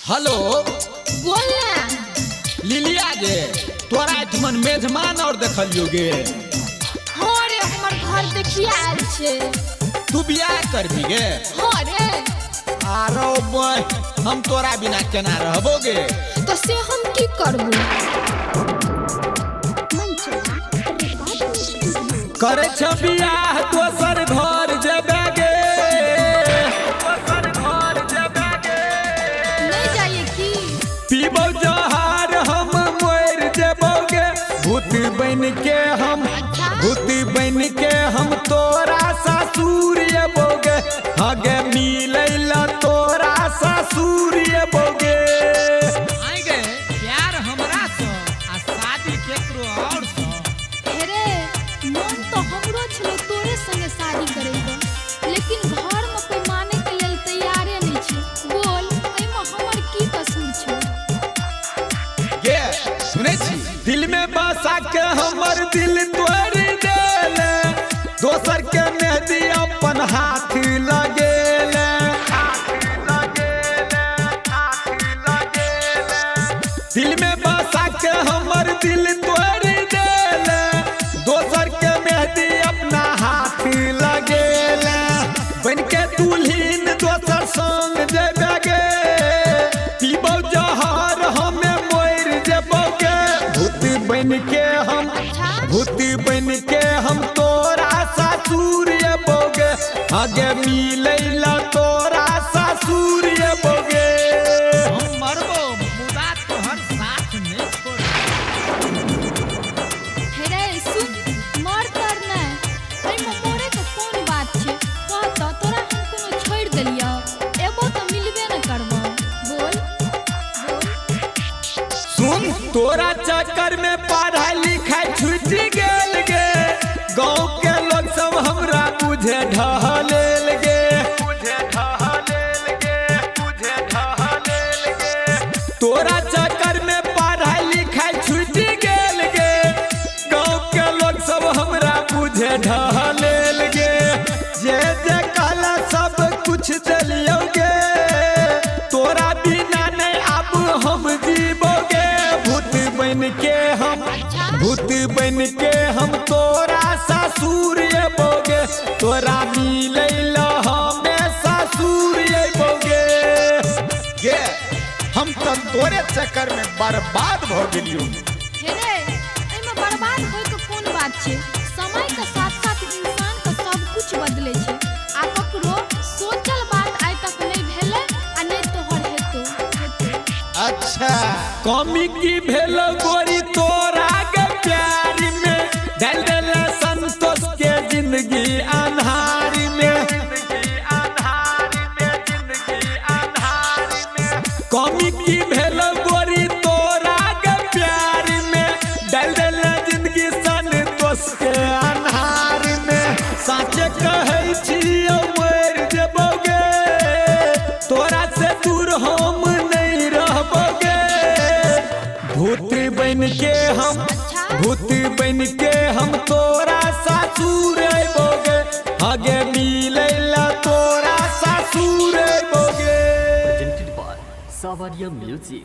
Hello बोल ना। लिलिया गे तोरा तुमन मेजमान और देखलियो गे। हाँ रे हमर घर देखिया आयल छे। तू बियाह करबी गे? हाँ रे। आरो बय हम तोरा बिना केना रहबो गे? तो से हम की करबू? करे छ बियाह दोसर घर जेबे गे। दोसर घर जेबे गे। नहीं जाइए की? पीबो जहार हम मोर जेबो गे। भूत बन के हम भूत बन के हम तोरा ससुर एबो गे। हगे मिलैला तोरा ससुर एबो गे। आई गे प्यार हमरा से आ शादी केकरो और से। अरे मन तो हमरो छलो तोरे संगे शादी करेगा, लेकिन घर में कोई माने के लेल तैयारे नहीं छे। बोल एमे हमर की कसूर छे? गे सुनै छी दिल में बसा के हमर दिल तोड़ देले। दोसर के मेहंदी अपन हाथ लगेले। दिल में बसा के हमर दिल तोड़ देले। दोसर के मेहंदी अपना हाथ लगेले। बन के दुल्हन दोसर संग जेबे गे। पीबो जहर हमें मोर जेबो गे। भूत बन के हम भूत बन के हम तोरा ससुर एबो गे। आगे मिलैला तोरा ससुर एबो गे। हम मरबो मुदा तोहर साथ नहीं छोड़। हेरे सुन मर तर नै एमे मोरे के कोन बात छे? कह त तोरा हम कोनो छोड़ देलियो एबो तो मिलबे न करबो। बोल बोल। सुन तोरा चक्कर में पढ़ाई लिखाई छूट गेल गे। गाँव के लोग सब हमरा बुझे ढहलेल गे। तोरा चक्कर में पढ़ाई लिखाई छूट गेल गे। गाँव के लोग सब हमरा बुझे ढहलेल गे। जे जे कहला सब कुछ चलियो गे। तोरा बिना नहीं अब हम जीवोगे। भूत बन के हम भूत बन के हम तोरा ससुर एबोगे। तोरा मिलैला हमें ससुर एबोगे। गे हम तो तोरे चक्कर में बर्बाद हो गेलियो। हेरे एमे बर्बाद होय के कोन बात छे? समय के साथ साथ इंसान के सब कुछ बदले छे। आ ककरो सोचल बात आइ तक नहीं भेले आ नहीं तोहर हेतौ। अच्छा कमी की भेल गोरी तोरा के प्यार में। डाल देला संतोष के जिंदगी अन्हार में। कमी की भेल गोरी तोरा के प्यार में। डाल देला जिंदगी संतोष के अन्हार में। साचे कहै छियौ मर जेबोगे। तोरा से दूर हम नहीं रहबोगे। भूत बन के हम भूत बन के हम तोरा ससुर एबोगे। आगे मिलैला तोरा ससुर एबोगे। presented by Savaria Music.